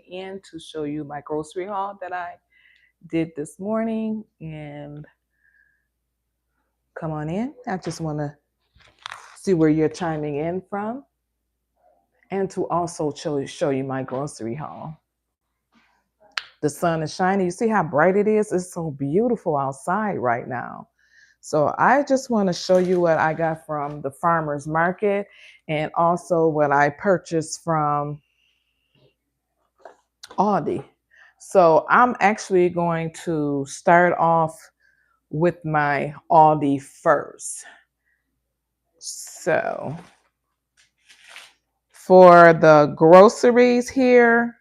in to show you my grocery haul that I did this morning. And come on in. I just want to see where you're chiming in from and to also show you my grocery haul. The sun is shining. You see how bright it is? It's so beautiful outside right now. So I just want to show you what I got from the farmer's market and also what I purchased from Aldi. So I'm actually going to start off with my Aldi first. So for the groceries here,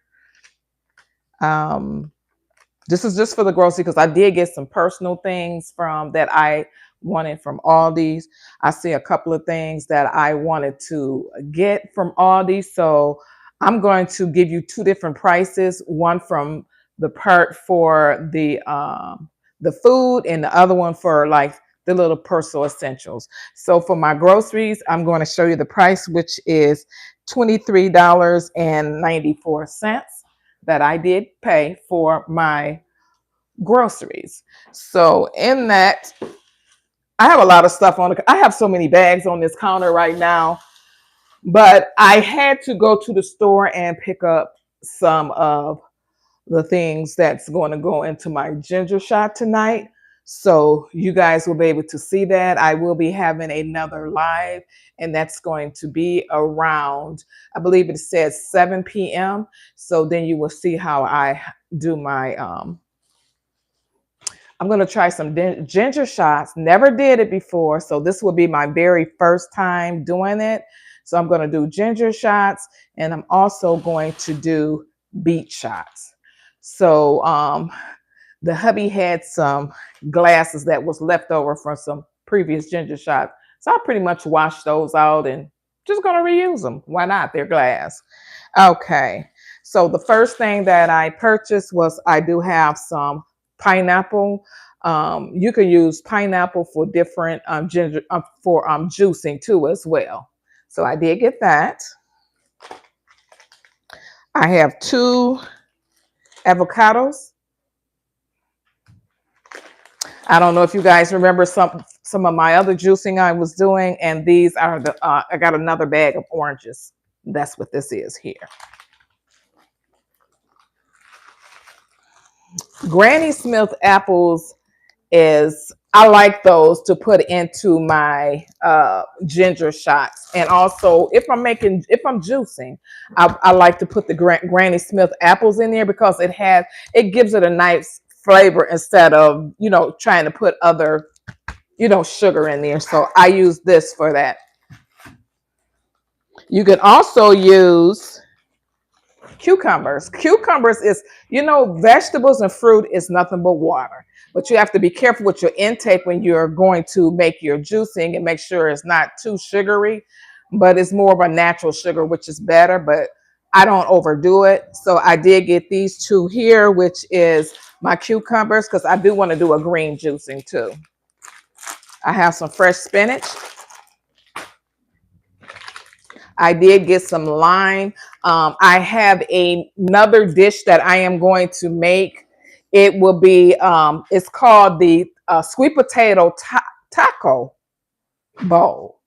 this is just for the grocery because I did get some personal things from that I wanted from Aldi's. I see a couple of things that I wanted to get from Aldi. So I'm going to give you two different prices, one from the part for the food and the other one for like the little personal essentials. So for my groceries, I'm going to show you the price, which is $23.94 that I did pay for my groceries. So in that, I have a lot of stuff on I have so many bags on this counter right now, but I had to go to the store and pick up some of the things that's going to go into my ginger shot tonight. So you guys will be able to see that. I will be having another live, and that's going to be around, I believe it says 7 p.m. So then you will see how I do my, I'm going to try some ginger shots. Never did it before. So this will be my very first time doing it. So I'm going to do ginger shots, and I'm also going to do beet shots. So the hubby had some glasses that was left over from some previous ginger shots. So I pretty much washed those out and just going to reuse them. Why not? They're glass. Okay. So the first thing that I purchased was I do have some pineapple. You can use pineapple for different ginger for juicing too as well. So I did get that. I have 2 avocados. I don't know if you guys remember some of my other juicing I was doing, and these are the I got another bag of oranges. That's what this is here. Granny Smith apples is, I like those to put into my ginger shots. And also if I'm juicing, I like to put the Granny Smith apples in there because it gives it a nice flavor instead of, trying to put other, sugar in there. So I use this for that. You can also use cucumbers. Cucumbers is, vegetables and fruit is nothing but water. But you have to be careful with your intake when you're going to make your juicing and make sure it's not too sugary, but it's more of a natural sugar, which is better, but I don't overdo it. So I did get these 2 here, which is my cucumbers, because I do want to do a green juicing too. I have some fresh spinach. I did get some lime. I have another dish that I am going to make. It will be, it's called the sweet potato taco bowl.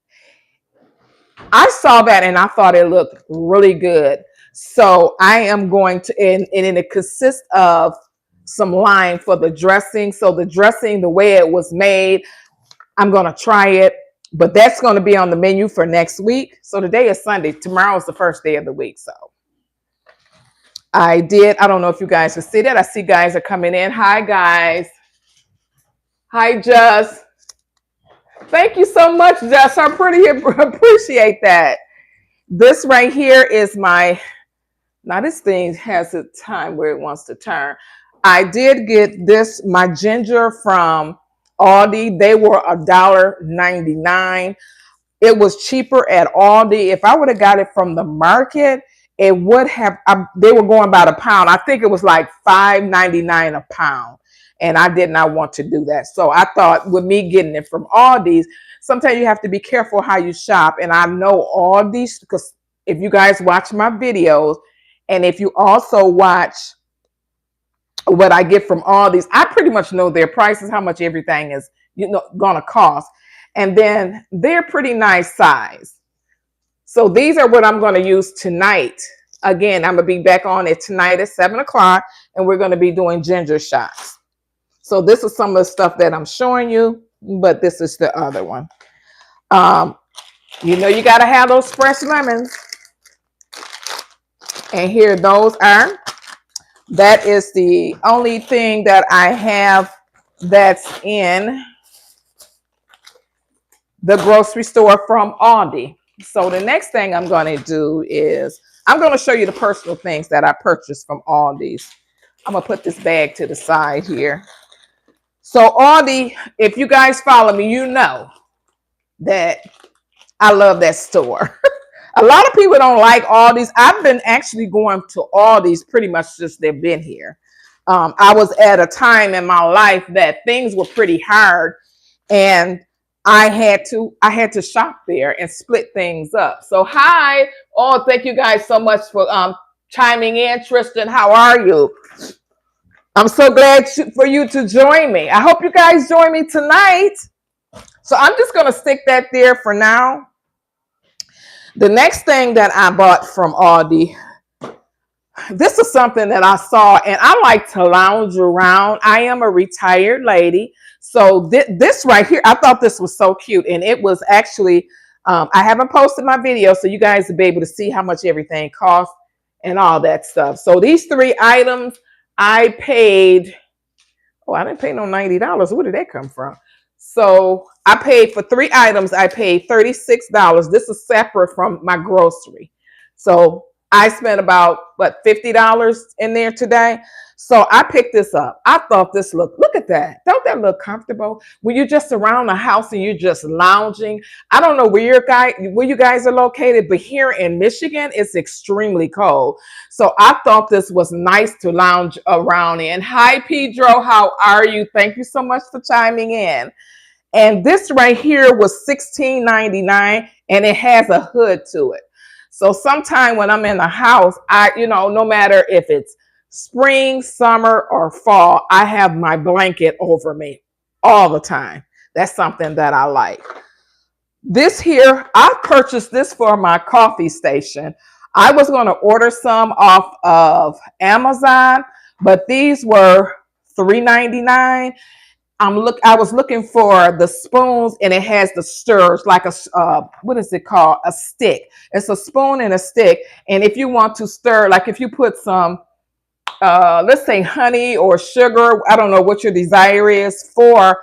I saw that and I thought it looked really good. So I am going to, and it consists of some lime for the dressing. So the dressing, the way it was made, I'm going to try it. But that's going to be on the menu for next week. So today is Sunday. Tomorrow is the first day of the week. So I don't know if you guys can see that. I see guys are coming in. Hi, guys. Hi, Just. Thank you so much, Just. I pretty appreciate that. This right here is now this thing has a time where it wants to turn. I did get my ginger from Aldi. They were $1.99. It was cheaper at Aldi. If I would have got it from the market, it would have, they were going about a pound. I think it was like $5.99 a pound. And I did not want to do that. So I thought with me getting it from Aldi's, sometimes you have to be careful how you shop. And I know Aldi's, because if you guys watch my videos And if you also watch what I get from all these, I pretty much know their prices, how much everything is, gonna cost. And then they're pretty nice size. So these are what I'm going to use tonight. Again, I'm going to be back on it tonight at 7 o'clock, and we're going to be doing ginger shots. So this is some of the stuff that I'm showing you, but this is the other one. You got to have those fresh lemons. And here those are. That is the only thing that I have that's in the grocery store from Aldi. So the next thing I'm going to do is I'm going to show you the personal things that I purchased from Aldi's. I'm going to put this bag to the side here. So Aldi, if you guys follow me, you know that I love that store. A lot of people don't like Aldi's. I've been actually going to Aldi's pretty much since they've been here. I was at a time in my life that things were pretty hard, and I had to shop there and split things up. So hi, thank you guys so much for chiming in. Tristan, how are you? I'm so glad for you to join me. I hope you guys join me tonight. So I'm just going to stick that there for now. The next thing that I bought from Aldi, this is something that I saw, and I like to lounge around. I am a retired lady. So this right here, I thought this was so cute. And it was actually, I haven't posted my video, so you guys will be able to see how much everything costs and all that stuff. So these 3 items, I paid, I didn't pay no $90. Where did that come from? So I paid for 3 items. I paid $36. This is separate from my grocery. So I spent about, $50 in there today. So I picked this up. I thought this look at that. Don't that look comfortable? When you're just around the house and you're just lounging. I don't know where you guys are located, but here in Michigan, it's extremely cold. So I thought this was nice to lounge around in. Hi, Pedro. How are you? Thank you so much for chiming in. And this right here was $16.99, and it has a hood to it. So sometime when I'm in the house, no matter if it's spring, summer, or fall, I have my blanket over me all the time. That's something that I like. This here, I purchased this for my coffee station. I was going to order some off of Amazon, but these were $3.99. I was looking for the spoons, and it has the stirrers, like what is it called? A stick. It's a spoon and a stick. And if you want to stir, like if you put some, let's say honey or sugar, I don't know what your desire is for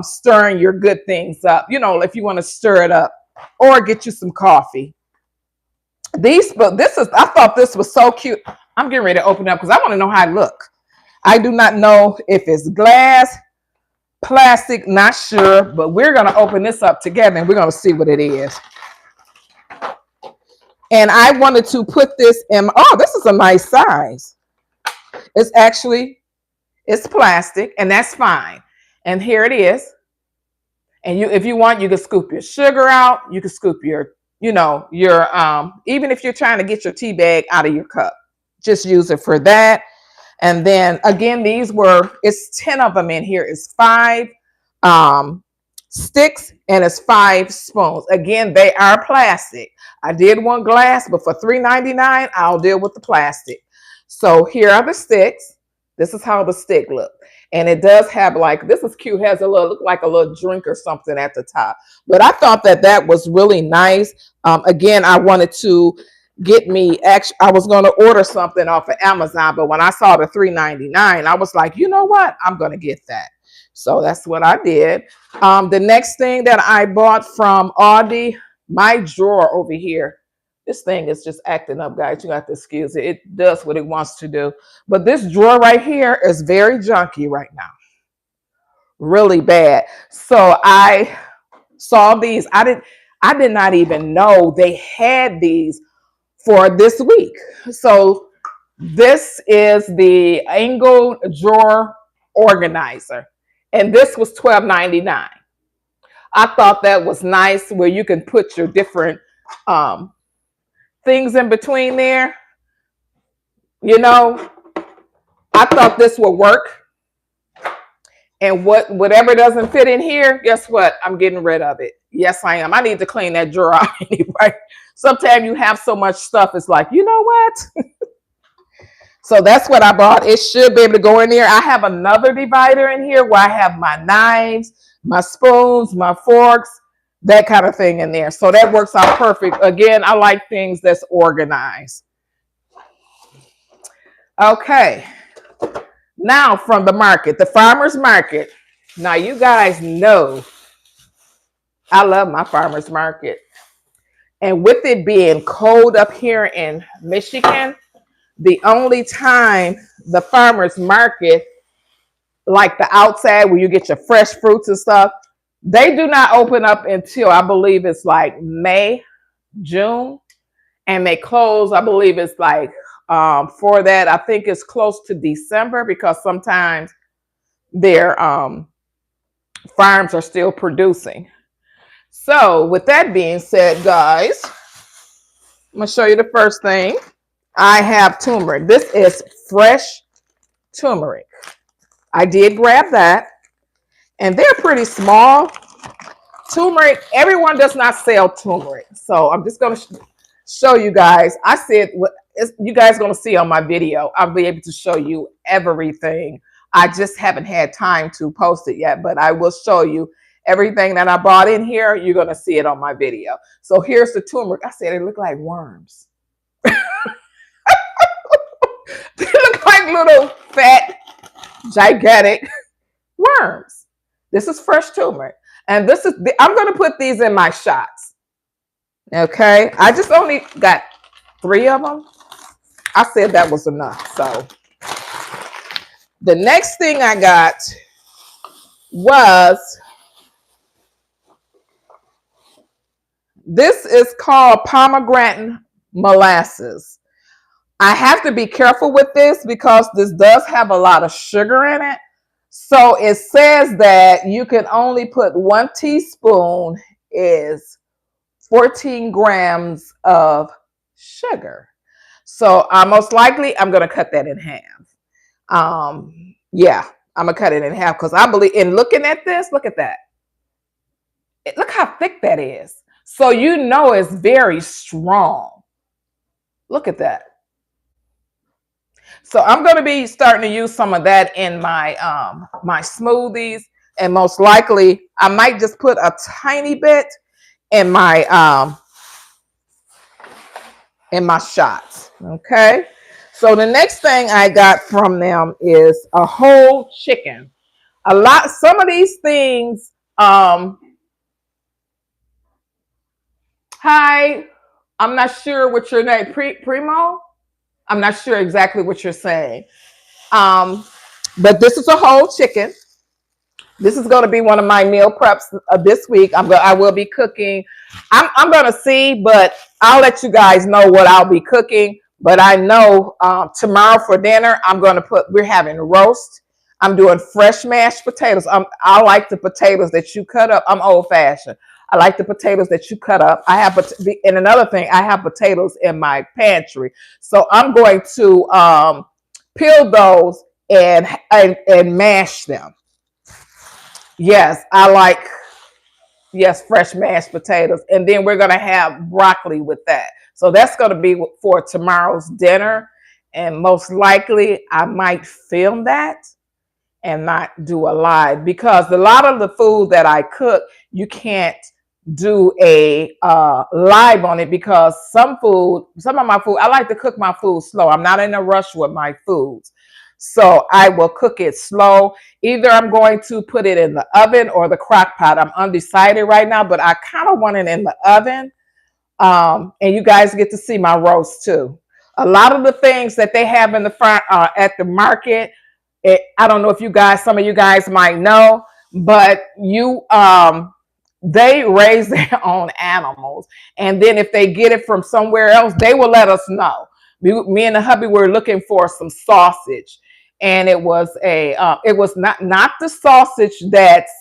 stirring your good things up. If you want to stir it up or get you some coffee. I thought this was so cute. I'm getting ready to open it up because I want to know how it looks. I do not know if it's glass, plastic, not sure, but we're going to open this up together and we're going to see what it is. And I wanted to put this in, this is a nice size. It's plastic, and that's fine. And here it is. And if you want, you can scoop your sugar out. You can scoop your even if you're trying to get your tea bag out of your cup, just use it for that. And then again, it's 10 of them in here. It's 5 sticks and it's 5 spoons. Again, they are plastic. I did want glass, but for $3.99, I'll deal with the plastic. So here are the sticks. This is how the stick looks. And it does have this is cute, has look like a little drink or something at the top. But I thought that was really nice. Again, I wanted to I was going to order something off of Amazon, but when I saw the $3.99, I was like, you know what? I'm going to get that. So that's what I did. The next thing that I bought from Aldi, my drawer over here. This thing is just acting up, guys. You have to excuse it. It does what it wants to do. But this drawer right here is very junky right now. Really bad. So I saw these. I did not even know they had these for this week. So this is the angled drawer organizer. And this was $12.99. I thought that was nice, where you can put your different things in between there. You know, I thought this would work. And whatever doesn't fit in here, guess what? I'm getting rid of it. Yes, I am. I need to clean that drawer out anyway. Sometimes you have so much stuff, it's like, you know what? So that's what I bought. It should be able to go in there. I have another divider in here where I have my knives, my spoons, my forks, that kind of thing in there. So that works out perfect. Again, I like things that's organized. Okay. Now from the market, the farmer's market. Now you guys know I love my farmer's market. And with it being cold up here in Michigan, the only time the farmer's market, like the outside where you get your fresh fruits and stuff, they do not open up until I believe it's like May, June, and they close. I believe it's like for that, I think it's close to December because sometimes their farms are still producing. So with that being said, guys, I'm gonna show you the first thing. I have turmeric. This is fresh turmeric. I did grab that, and they're pretty small. Turmeric, everyone does not sell turmeric. So I'm just gonna show you guys. I said, you guys gonna see on my video, I'll be able to show you everything. I just haven't had time to post it yet, but I will show you everything that I bought in here. You're gonna see it on my video. So here's the turmeric. I said it looked like worms. They look like little fat, gigantic worms. This is fresh turmeric. And this is, I'm going to put these in my shots. Okay. I just only got 3 of them. I said that was enough. So the next thing I got was, this is called pomegranate molasses. I have to be careful with this because this does have a lot of sugar in it. So it says that you can only put 1 teaspoon is 14 grams of sugar. So most likely I'm going to cut that in half. Yeah, I'm going to cut it in half because I believe in looking at this, look at that. Look how thick that is. So you know it's very strong. Look at that. So I'm going to be starting to use some of that in my my smoothies, and most likely I might just put a tiny bit in my shots. Okay. So the next thing I got from them is a whole chicken. Some of these things. Hi, I'm not sure what your name, Primo. I'm not sure exactly what you're saying. But this is a whole chicken. This is going to be one of my meal preps this week. I will be cooking. I'm going to see, but I'll let you guys know what I'll be cooking. But I know tomorrow for dinner, we're having roast. I'm doing fresh mashed potatoes. I like the potatoes that you cut up. I'm old fashioned. I like the potatoes that you cut up. And another thing, I have potatoes in my pantry. So I'm going to peel those and mash them. Yes, fresh mashed potatoes. And then we're going to have broccoli with that. So that's going to be for tomorrow's dinner. And most likely I might film that and not do a live, because a lot of the food that I cook, you can't do a live on it, because some of my food, I like to cook my food slow. I'm not in a rush with my foods. So I will cook it slow. Either I'm going to put it in the oven or the crock pot. I'm undecided right now, but I kind of want it in the oven. And you guys get to see my roast too. A lot of the things that they have in the front at the market, I don't know if some of you guys might know, but they raise their own animals. And then if they get it from somewhere else, they will let us know. Me and the hubby were looking for some sausage, and it was not the sausage that's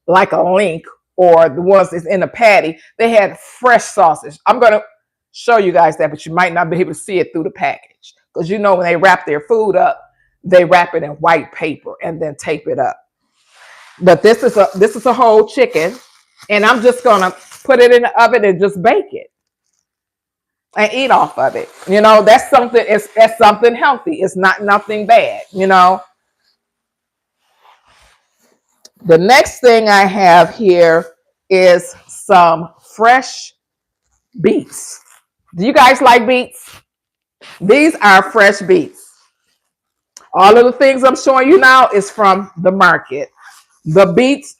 like a link or the ones that's in a patty. They had fresh sausage. I'm going to show you guys that, but you might not be able to see it through the package. Because you know when they wrap their food up, they wrap it in white paper and then tape it up. But this is a whole chicken, and I'm just gonna put it in the oven and just bake it and eat off of it. You know, that's something healthy. It's not nothing bad, you know. The next thing I have here is some fresh beets. Do you guys like beets? These are fresh beets. All of the things I'm showing you now is from the market. The beets,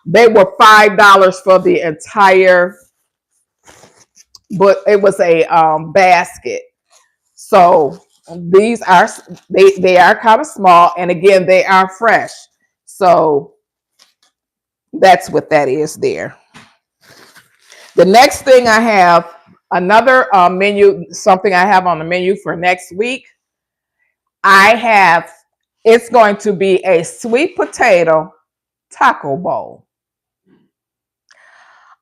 they were $5 for the entire, but it was a basket. So these are they are kind of small, and again they are fresh. So that's what that is there. The next thing I have, another menu, something I have on the menu for next week. It's going to be a sweet potato taco bowl.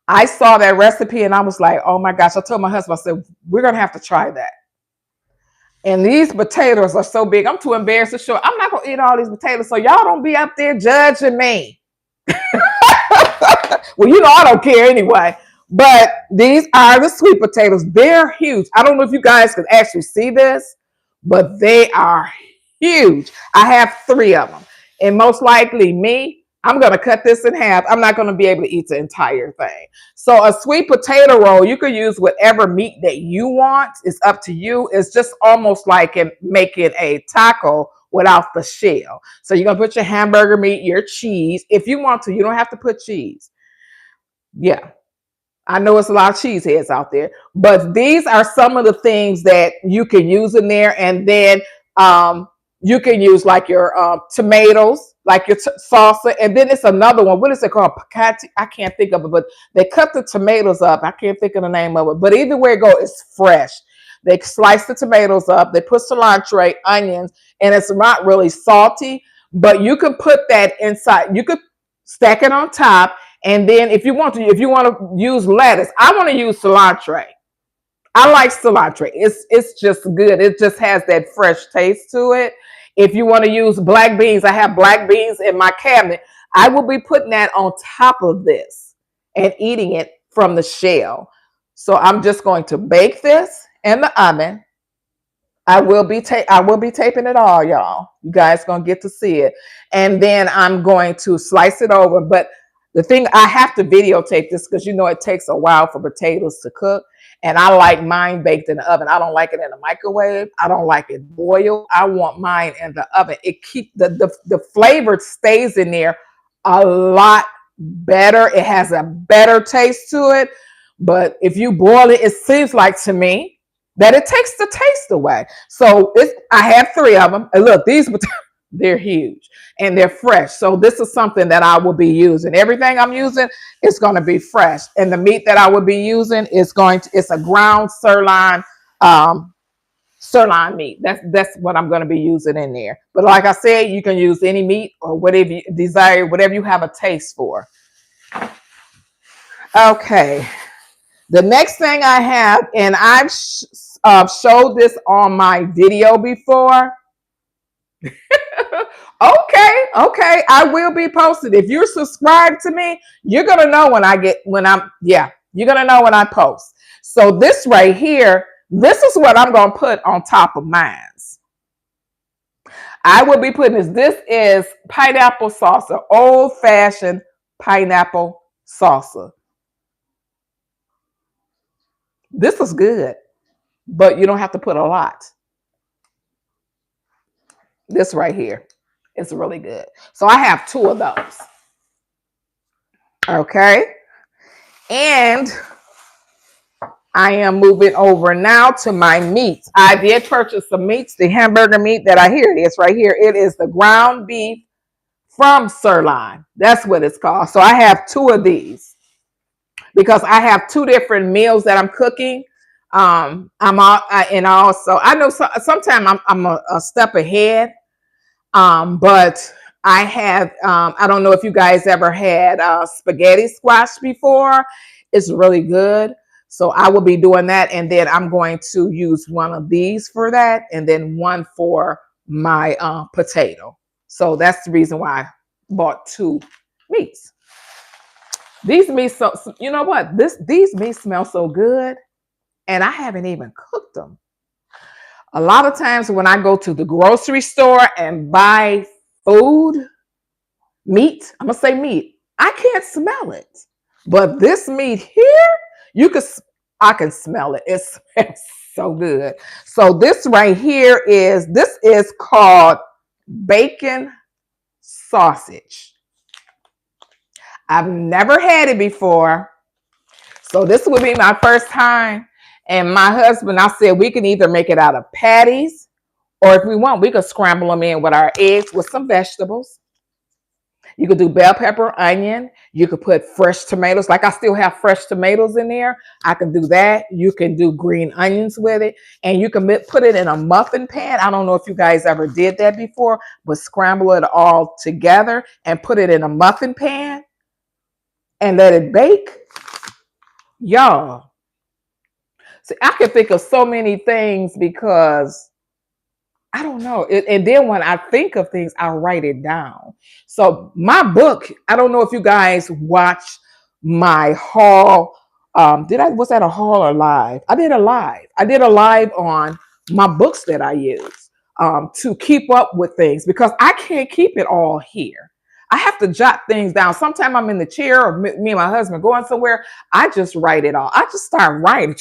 I saw that recipe and I was like, oh my gosh. I told my husband, I said, we're going to have to try that. And these potatoes are so big, I'm too embarrassed to show. I'm not going to eat all these potatoes, so y'all don't be up there judging me. Well, you know I don't care anyway. But these are the sweet potatoes. They're huge. I don't know if you guys can actually see this, but they are huge. I have 3 of them. And most likely I'm going to cut this in half. I'm not going to be able to eat the entire thing. So a sweet potato roll, you could use whatever meat that you want. It's up to you. It's just almost like making a taco without the shell. So you're going to put your hamburger meat, your cheese. If you want to, you don't have to put cheese. Yeah. I know it's a lot of cheeseheads out there, but these are some of the things that you can use in there. And then you can use like your tomatoes, like your salsa. And then it's another one. What is it called? Picante? I can't think of it, but they cut the tomatoes up. I can't think of the name of it, but either way it goes, it's fresh. They slice the tomatoes up. They put cilantro, onions, and it's not really salty, but you can put that inside. You could stack it on top. And then if you want to use lettuce, I want to use cilantro. I like cilantro. It's just good. It just has that fresh taste to it. If you want to use black beans, I have black beans in my cabinet. I will be putting that on top of this and eating it from the shell. So I'm just going to bake this in the oven. I will be taping it all, y'all. You guys gonna get to see it. And then I'm going to slice it over. But the thing, I have to videotape this because you know it takes a while for potatoes to cook. And I like mine baked in the oven. I don't like it in the microwave. I don't like it boiled. I want mine in the oven. It keeps the flavor stays in there a lot better. It has a better taste to it. But if you boil it, it seems like to me that it takes the taste away. So I have 3 of them. And look, these they're huge and they're fresh. So this is something that I will be using. Everything I'm using is going to be fresh. And the meat that I will be using is it's a ground sirloin meat. That's what I'm going to be using in there. But like I said, you can use any meat or whatever you desire, whatever you have a taste for. Okay. The next thing I have, and I've showed this on my video before. Okay. I will be posted. If you're subscribed to me, you're going to know you're going to know when I post. So this right here, this is what I'm going to put on top of mine. I will be putting this is pineapple salsa, old-fashioned pineapple salsa. This is good, but you don't have to put a lot. This right here is really good. So I have 2 of those. Okay. And I am moving over now to my meats. I did purchase some meats, the hamburger meat that here it is right here. It is the ground beef from sirloin. That's what it's called. So I have 2 of these because I have 2 different meals that I'm cooking. And also I know sometimes I'm a step ahead. But I have, I don't know if you guys ever had spaghetti squash before. It's really good. So I will be doing that. And then I'm going to use one of these for that. And then one for my potato. So that's the reason why I bought two meats. These meats, so you know what? These meats smell so good. And I haven't even cooked them. A lot of times when I go to the grocery store and buy food, meat, I'm gonna say meat, I can't smell it. But this meat here, you can I can smell it. It smells so good. So this right here is called bacon sausage. I've never had it before. So this will be my first time. And my husband, I said we can either make it out of patties, or if we want, we could scramble them in with our eggs with some vegetables. You could do bell pepper, onion. You could put fresh tomatoes. Like I still have fresh tomatoes in there. I can do that. You can do green onions with it. And you can put it in a muffin pan. I don't know if you guys ever did that before, but scramble it all together and put it in a muffin pan and let it bake. Y'all. See, I can think of so many things because I don't know. And then when I think of things, I write it down. So my book, I don't know if you guys watch my haul. Was that a haul or live? I did a live. I did a live on my books that I use to keep up with things because I can't keep it all here. I have to jot things down. Sometimes I'm in the chair or me and my husband going somewhere. I just write it all. I just start writing.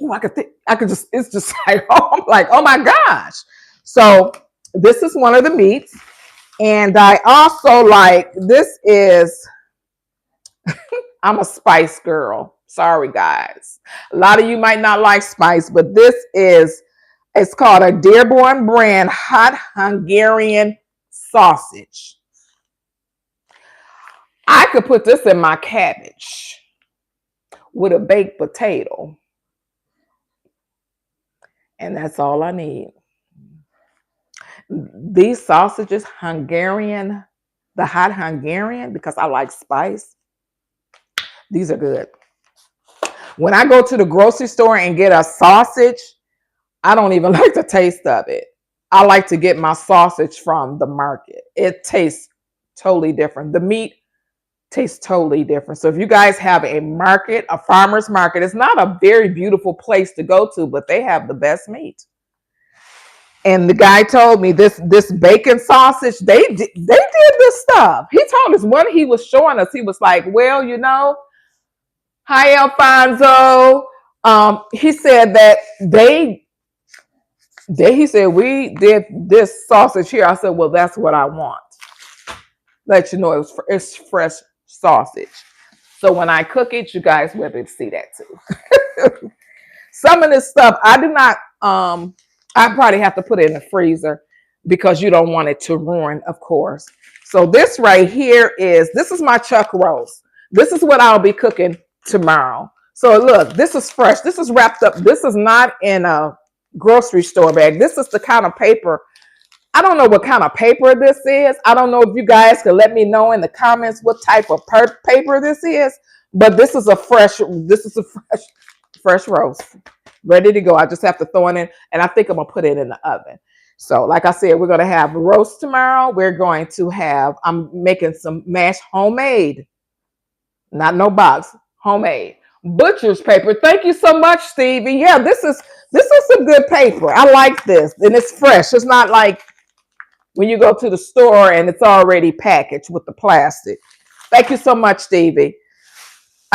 Ooh, I could just, it's just like, oh, I'm like, oh my gosh. So this is one of the meats. And I also like, I'm a spice girl. Sorry, guys. A lot of you might not like spice, but it's called a Dearborn brand hot Hungarian sausage. I could put this in my cabbage with a baked potato. And that's all I need. These sausages, the hot Hungarian, because I like spice, these are good. When I go to the grocery store and get a sausage, I don't even like the taste of it. I like to get my sausage from the market. It tastes totally different. The meat tastes totally different. So if you guys have a market, a farmer's market, it's not a very beautiful place to go to, but they have the best meat. And the guy told me this bacon sausage, they did this stuff. He told us when he was showing us, he was like, well, you know, hi, Alfonso. He said that he said, we did this sausage here. I said, well, that's what I want. Let you know it's fresh sausage. So when I cook it, you guys will be able to see that too. Some of this stuff, I do not, I probably have to put it in the freezer because you don't want it to ruin, of course. So this right here this is my chuck roast. This is what I'll be cooking tomorrow. So look, this is fresh. This is wrapped up. This is not in a grocery store bag. This is the kind of paper. I don't know what kind of paper this is. I don't know if you guys can let me know in the comments what type of paper this is, but this is a fresh roast. Ready to go. I just have to throw it in, and I think I'm gonna put it in the oven. So like I said, we're gonna have roast tomorrow. I'm making some mashed homemade, not no box, homemade butcher's paper. Thank you so much, Stevie. Yeah, this is some good paper. I like this, and it's fresh. It's not like when you go to the store and it's already packaged with the plastic. Thank you so much, Stevie.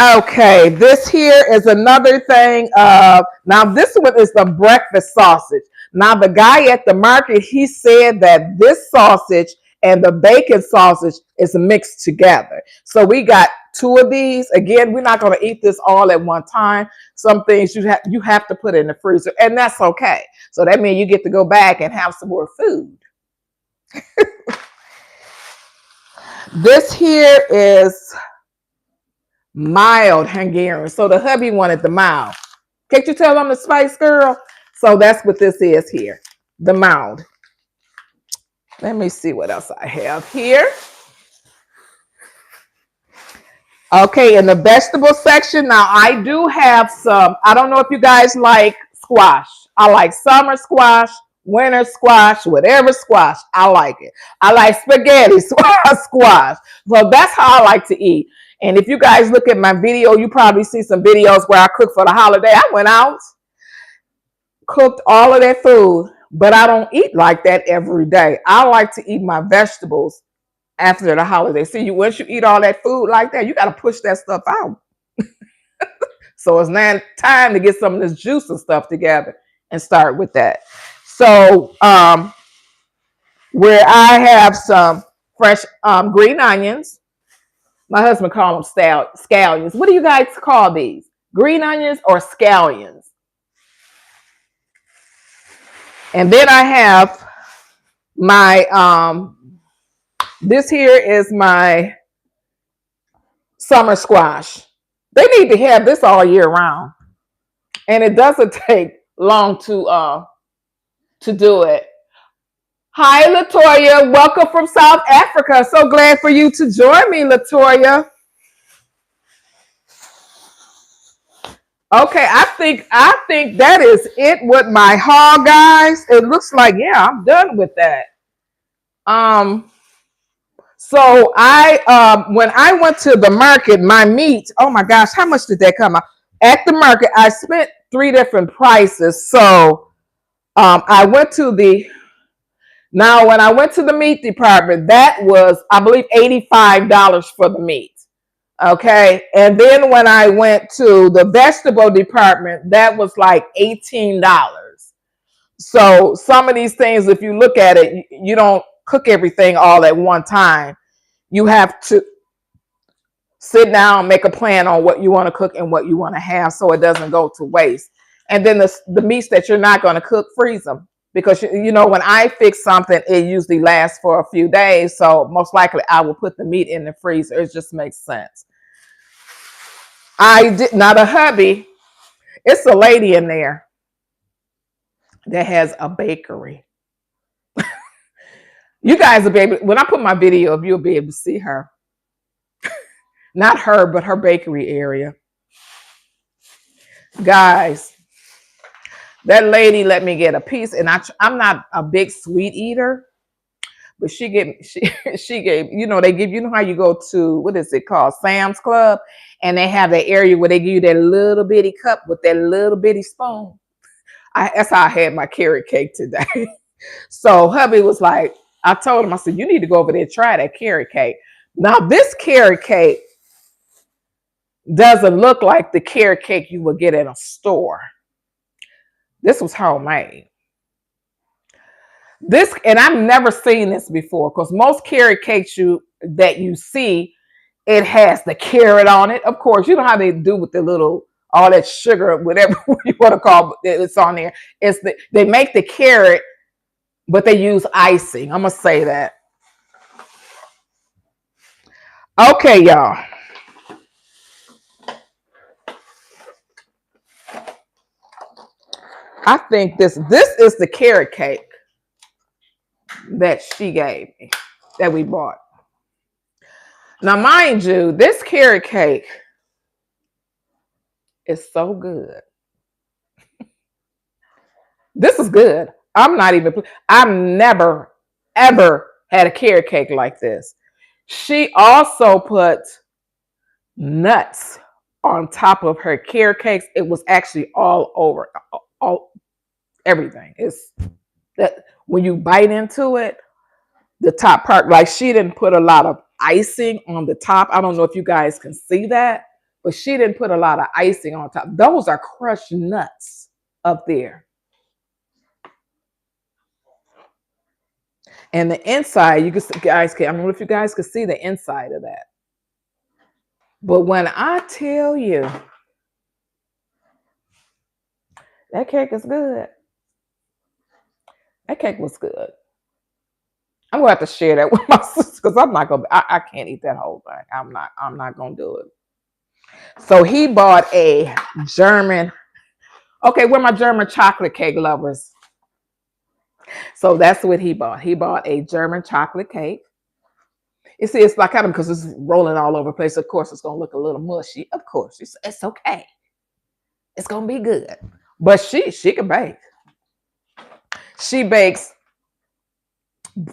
Okay, this here is another thing. Now this one is the breakfast sausage. Now the guy at the market, he said that this sausage and the bacon sausage is mixed together. So we got two of these. Again, we're not going to eat this all at one time. Some things you have to put in the freezer, and that's okay. So that means you get to go back and have some more food. This here is mild Hungarian. So the hubby wanted the mild. Can't you tell I'm the spice girl? So that's what this is here, the mild. Let me see what else I have here. Okay, in the vegetable section, now I do have some. I don't know if you guys like squash. I like summer squash, winter squash, whatever squash. I like it. I like spaghetti squash. So that's how I like to eat. And if you guys look at my video, you probably see some videos where I cook for the holiday. I went out, cooked all of that food, but I don't eat like that every day. I like to eat my vegetables after the holiday. See, once you eat all that food like that, you got to push that stuff out. So it's now time to get some of this juice and stuff together and start with that. So where I have some fresh green onions. My husband calls them scallions. What do you guys call these? Green onions or scallions? And then I have my, this here is my summer squash. They need to have this all year round. And it doesn't take long to do it. Hi, Latoya. Welcome from South Africa. So glad for you to join me, Latoya. Okay, I think that is it with my haul, guys. It looks like, yeah, I'm done with that. So I when I went to the market, my meat, oh my gosh, how much did that come out? At the market, I spent 3 different prices. So I went to when I went to the meat department, that was, I believe, $85 for the meat. Okay. And then when I went to the vegetable department, that was like $18. So some of these things, if you look at it, you don't cook everything all at one time. You have to sit down, make a plan on what you want to cook and what you want to have so it doesn't go to waste. And then the meats that you're not going to cook, freeze them. Because, you know, when I fix something, it usually lasts for a few days. So most likely I will put the meat in the freezer. It just makes sense. Now the hubby, it's a lady in there that has a bakery. You guys will be able, when I put my video up, you'll be able to see her. Not her, but her bakery area. Guys, that lady let me get a piece, and I'm not a big sweet eater, but she gave, you know, they give, you know how you go to, what is it called? Sam's Club, and they have that area where they give you that little bitty cup with that little bitty spoon. That's how I had my carrot cake today. So hubby was like, I told him, I said, you need to go over there and try that carrot cake. Now this carrot cake doesn't look like the carrot cake you would get at a store. This was homemade. This, and I've never seen this before, because most carrot cakes that you see, it has the carrot on it. Of course, you know how they do with the little, all that sugar, whatever you want to call it's on there. They make the carrot, but they use icing. I'm gonna say that. Okay, y'all. I think this is the carrot cake that she gave me, that we bought. Now, mind you, this carrot cake is so good. This is good. I've never, ever had a carrot cake like this. She also put nuts on top of her carrot cakes. It was actually all over, everything. It's that when you bite into it, the top part, like she didn't put a lot of icing on the top. I don't know if you guys can see that, but she didn't put a lot of icing on top. Those are crushed nuts up there. And the inside, I don't know if you guys can see the inside of that. But when I tell you, that cake is good. That cake was good. I'm gonna have to share that with my sister, because I'm not gonna. I can't eat that whole thing. I'm not gonna do it. So he bought a German. Okay, we're my German chocolate cake lovers. So that's what he bought. He bought a German chocolate cake. You see, it's like kind of because it's rolling all over the place. Of course, it's gonna look a little mushy. Of course, it's okay. It's gonna be good. But she can bake. She bakes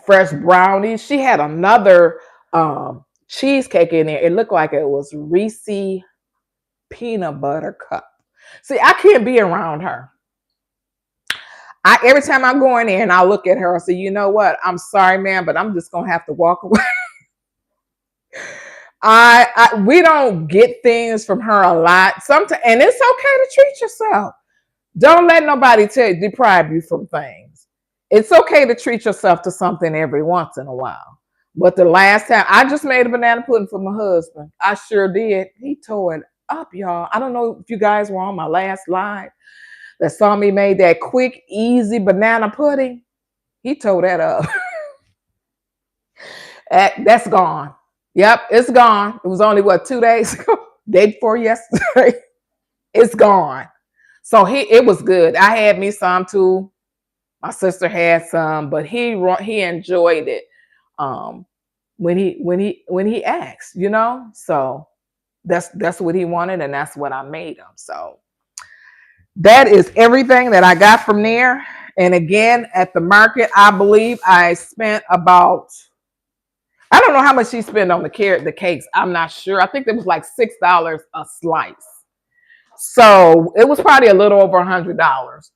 fresh brownies. She had another cheesecake in there. It looked like it was Reese peanut butter cup. See, I can't be around her. Every time I go in there and I look at her, I say, you know what? I'm sorry, man, but I'm just gonna have to walk away. We don't get things from her a lot. Sometimes, and it's okay to treat yourself. Don't let nobody deprive you from things. It's okay to treat yourself to something every once in a while. But the last time I just made a banana pudding for my husband, I sure did. He tore it up, y'all. I don't know if you guys were on my last live that saw me made that quick, easy banana pudding. He tore that up. That's gone. Yep, it's gone. It was only 2 days ago, day before yesterday. It's gone. So it was good. I had me some too. My sister had some, but he enjoyed it when he asked, you know. So that's what he wanted, and that's what I made him. So that is everything that I got from there. And again, at the market, I believe I spent about, I don't know how much she spent on the cakes. I'm not sure. I think it was like $6 a slice. So it was probably a little over $100.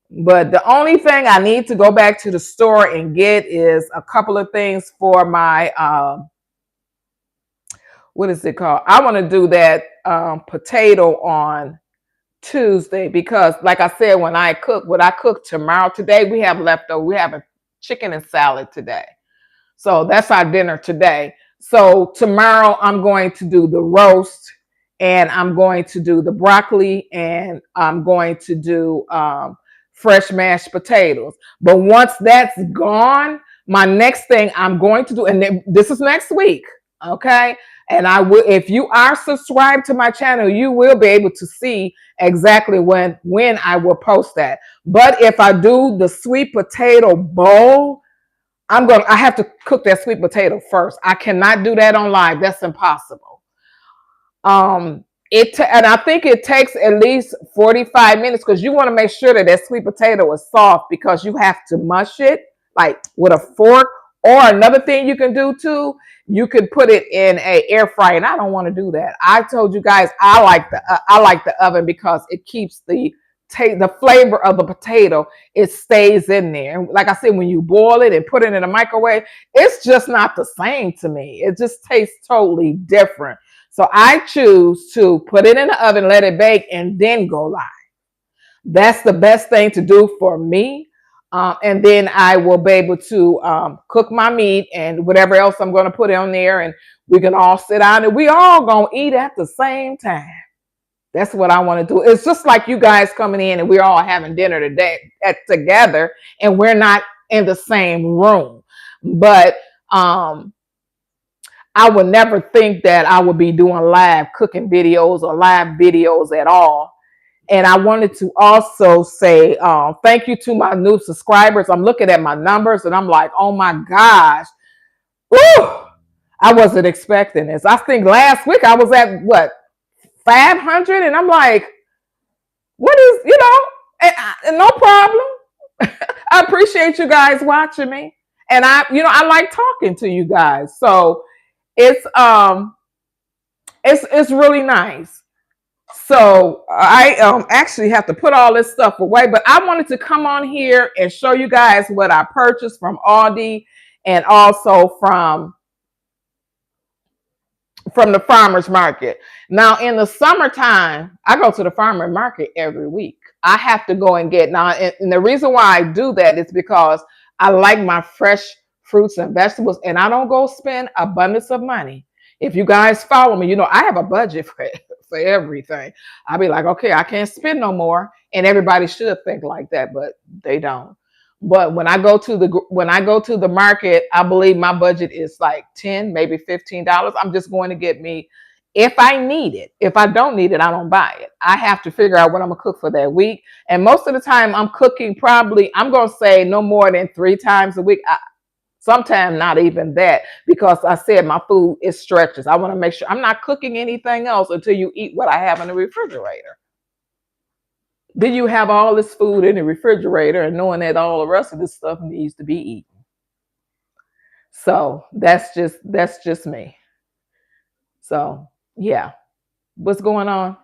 But the only thing I need to go back to the store and get is a couple of things for my, what is it called? I want to do that potato on Tuesday because, like I said, when I cook tomorrow, today we have leftover. We have a chicken and salad today. So that's our dinner today. So tomorrow I'm going to do the roast and I'm going to do the broccoli and I'm going to do fresh mashed potatoes. But once that's gone, my next thing I'm going to do, and this is next week, okay? And I will, if you are subscribed to my channel, you will be able to see exactly when I will post that. But if I do the sweet potato bowl, I have to cook that sweet potato first. I cannot do that on live. That's impossible. And I think it takes at least 45 minutes because you want to make sure that sweet potato is soft because you have to mush it like with a fork. Or another thing you can do too, you could put it in an air fryer. And I don't want to do that. I told you guys I like the oven because it keeps the flavor of the potato, it stays in there. Like I said, when you boil it and put it in a microwave, it's just not the same to me. It just tastes totally different. So I choose to put it in the oven, let it bake, and then go live. That's the best thing to do for me. And then I will be able to cook my meat and whatever else I'm going to put on there. And we can all sit down and we all going to eat at the same time. That's what I want to do. It's just like you guys coming in and we're all having dinner together and we're not in the same room. But I would never think that I would be doing live cooking videos or live videos at all. And I wanted to also say thank you to my new subscribers. I'm looking at my numbers and I'm like, oh my gosh. Woo! I wasn't expecting this. I think last week I was at 500 and I'm like, what is, and no problem. I appreciate you guys watching me. And I like talking to you guys. So it's really nice. So I actually have to put all this stuff away, but I wanted to come on here and show you guys what I purchased from Aldi and also from the farmer's market. Now in the summertime, I go to the farmer market every week. I have to go and get now, and the reason why I do that is because I like my fresh fruits and vegetables, and I don't go spend abundance of money. If you guys follow me, I have a budget for everything. I'll be like, okay, I can't spend no more, and everybody should think like that, but they don't. But when I go to the market, I believe my budget is like $10, maybe $15. I'm just going to get me if I need it. If I don't need it, I don't buy it. I have to figure out what I'm gonna cook for that week. And most of the time I'm cooking probably, I'm gonna say no more than 3 times a week. Sometimes not even that, because I said my food is stretches. I want to make sure I'm not cooking anything else until you eat what I have in the refrigerator. Then you have all this food in the refrigerator and knowing that all the rest of this stuff needs to be eaten. So that's just me. So yeah. What's going on?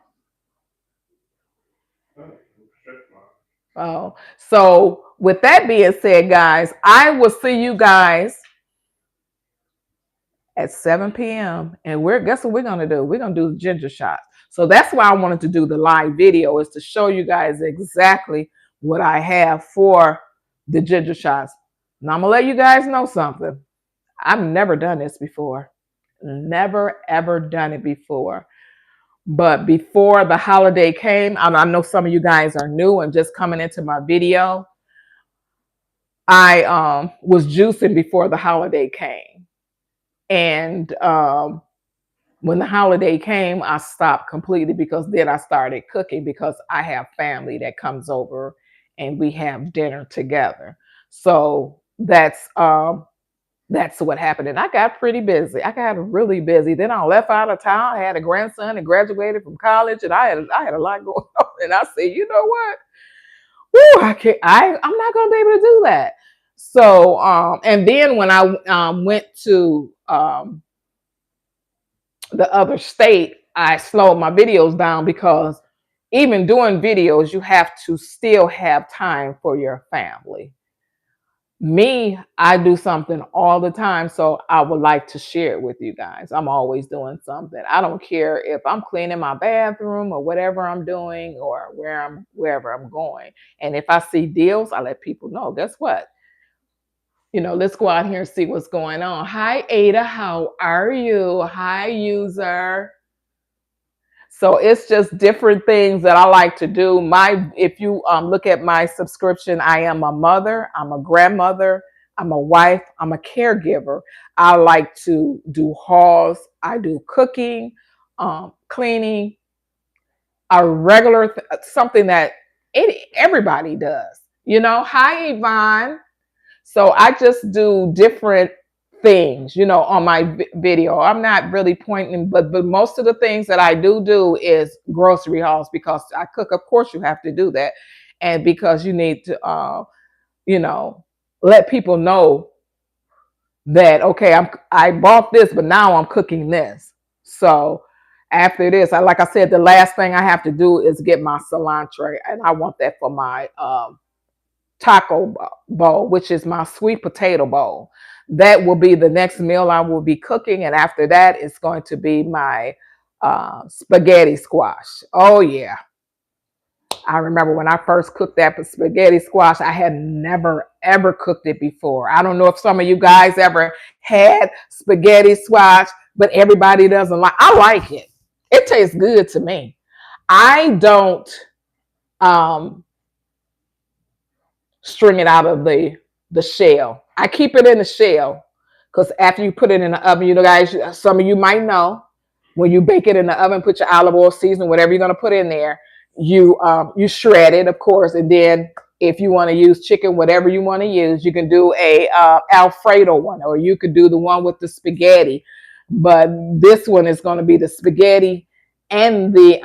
Oh, so with that being said, guys, I will see you guys at 7 p.m. And we're guess what we're gonna do? We're gonna do ginger shots. So that's why I wanted to do the live video, is to show you guys exactly what I have for the ginger shots. Now I'm gonna let you guys know something. I've never done this before. Never ever done it before. But before the holiday came, I know some of you guys are new and just coming into my video. I was juicing before the holiday came. And when the holiday came, I stopped completely, because then I started cooking, because I have family that comes over and we have dinner together. So that's what happened. And I got pretty busy. I got really busy. Then I left out of town. I had a grandson and graduated from college, and I had a lot going on. And I said, you know what? Woo, I can't. I'm not gonna be able to do that. So and then when I went to the other state, I slowed my videos down, because even doing videos, you have to still have time for your family. Me, I do something all the time, so I would like to share it with you guys. I'm always doing something. I don't care if I'm cleaning my bathroom or whatever I'm doing, or wherever I'm going. And if I see deals, I let people know. Guess what? Let's go out here and see what's going on. Hi, Ada. How are you? Hi, user. So it's just different things that I like to do. If you look at my subscription, I am a mother, I'm a grandmother, I'm a wife, I'm a caregiver. I like to do hauls. I do cooking, cleaning, a regular something that everybody does. Hi, Yvonne. So I just do different things, on my video. I'm not really pointing, but most of the things that I do is grocery hauls, because I cook. Of course, you have to do that, and because you need to, let people know that, okay, I bought this, but now I'm cooking this. So after this, like I said, the last thing I have to do is get my cilantro, and I want that for my taco bowl, which is my sweet potato bowl. That will be the next meal I will be cooking. And after that, it's going to be my spaghetti squash. Oh, yeah. I remember when I first cooked that spaghetti squash, I had never, ever cooked it before. I don't know if some of you guys ever had spaghetti squash, but everybody doesn't like. I like it. It tastes good to me. I don't string it out of the shell. I keep it in the shell, because after you put it in the oven, guys, some of you might know, when you bake it in the oven, put your olive oil, season, whatever you're going to put in there, you shred it, of course, and then if you want to use chicken, whatever you want to use, you can do a Alfredo one, or you could do the one with the spaghetti. But this one is going to be the spaghetti, and the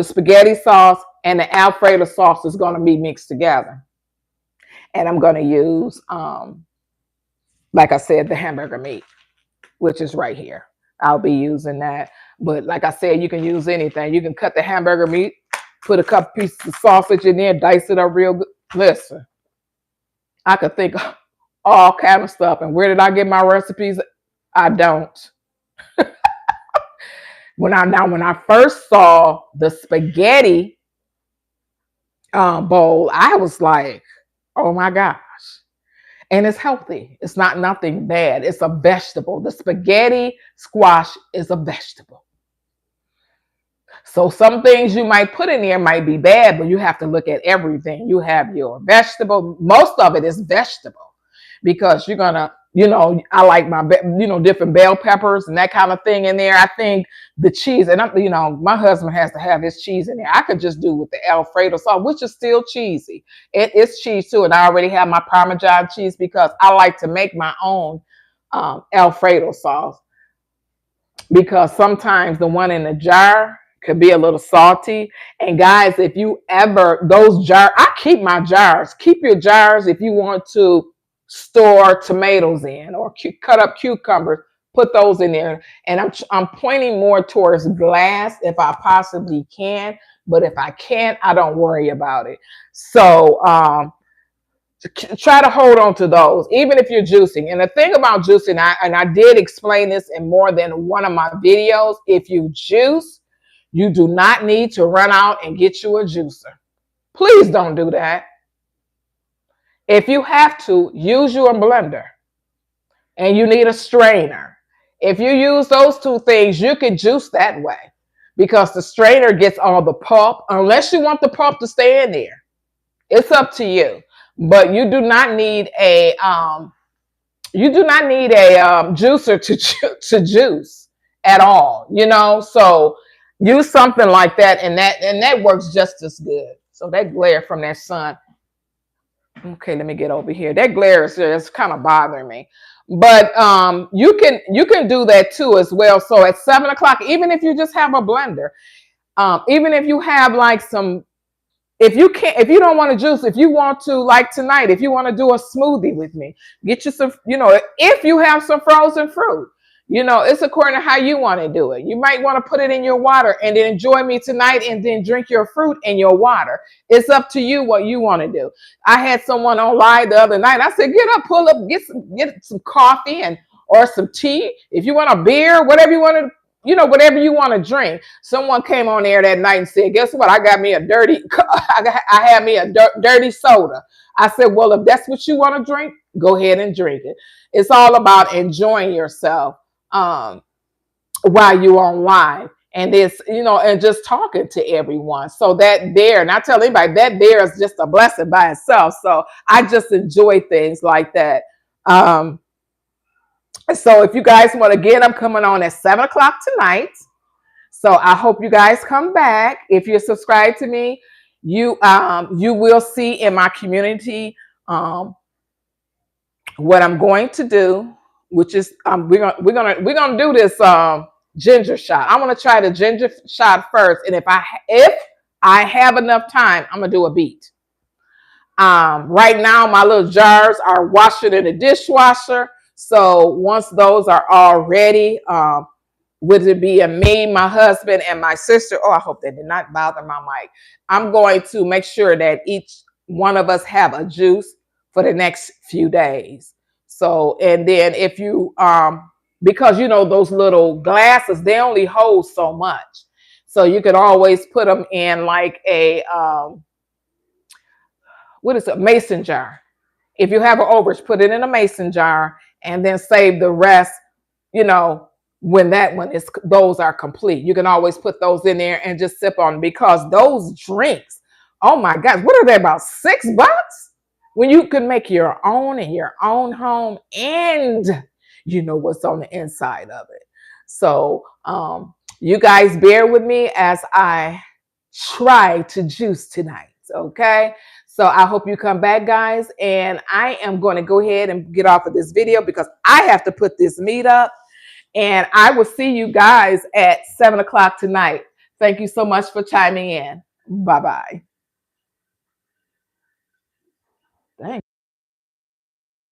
spaghetti sauce and the Alfredo sauce is going to be mixed together. And I'm going to use, like I said, the hamburger meat, which is right here. I'll be using that. But like I said, you can use anything. You can cut the hamburger meat, put a couple pieces of sausage in there, dice it up real good. Listen, I could think of all kind of stuff. And where did I get my recipes? I don't. When I first saw the spaghetti bowl, I was like, oh my gosh. And it's healthy. It's not nothing bad. It's a vegetable. The spaghetti squash is a vegetable. So some things you might put in there might be bad, but you have to look at everything. You have your vegetable. Most of it is vegetable. because you're gonna, I like my, different bell peppers and that kind of thing in there. I think the cheese, and my husband has to have his cheese in there. I could just do with the Alfredo sauce, which is still cheesy. It's cheese too, and I already have my Parmesan cheese because I like to make my own Alfredo sauce, because sometimes the one in the jar could be a little salty. And guys, if you ever, those jars, I keep my jars. Keep your jars if you want to store tomatoes in, or cut up cucumbers, put those in there. And I'm pointing more towards glass if I possibly can, but if I can't, I don't worry about it. So try to hold on to those, even if you're juicing. And the thing about juicing, I did explain this in more than one of my videos. If you juice, you do not need to run out and get you a juicer. Please don't do that. If you have to, use your blender, and you need a strainer. If you use those two things, you can juice that way, because the strainer gets all the pulp, unless you want the pulp to stay in there. It's up to you. But you do not need a juicer to juice at all. So use something like that, and that works just as good. So that glare from that sun. Okay, let me get over here. That glare is kind of bothering me. But you can do that too as well. So at 7 o'clock, even if you just have a blender, even if you have like some. If you don't want to juice, if you want to, like tonight, if you want to do a smoothie with me, get you some, if you have some frozen fruit, it's according to how you want to do it. You might want to put it in your water and then enjoy me tonight and then drink your fruit in your water. It's up to you what you want to do. I had someone on live the other night. I said, get up, pull up, get some coffee or some tea. If you want a beer, whatever you want to, whatever you want to drink. Someone came on there that night and said, guess what? I had me a dirty soda. I said, well, if that's what you want to drink, go ahead and drink it. It's all about enjoying yourself while you're online. And it's, and just talking to everyone. So that there, and I tell anybody, that there is just a blessing by itself. So I just enjoy things like that. So if you guys want to get, I'm coming on at 7 o'clock tonight. So I hope you guys come back. If you're subscribed to me, you will see in my community what I'm going to do, which is we're gonna do this ginger shot. I want to try the ginger shot first, and if I have enough time, I'm gonna do a beet. Right now, my little jars are washing in the dishwasher. So once those are all ready, would it be me, my husband, and my sister? Oh, I hope that did not bother my mic. I'm going to make sure that each one of us have a juice for the next few days. So, and then if you, because those little glasses, they only hold so much. So you can always put them in like a, what is it, mason jar. If you have an overage, put it in a mason jar and then save the rest, when those are complete. You can always put those in there and just sip on, because those drinks, oh my God, what are they, about $6? When you can make your own in your own home, and what's on the inside of it. So you guys bear with me as I try to juice tonight, okay? So I hope you come back, guys. And I am going to go ahead and get off of this video because I have to put this meat up. And I will see you guys at 7 o'clock tonight. Thank you so much for chiming in. Bye-bye. Thanks.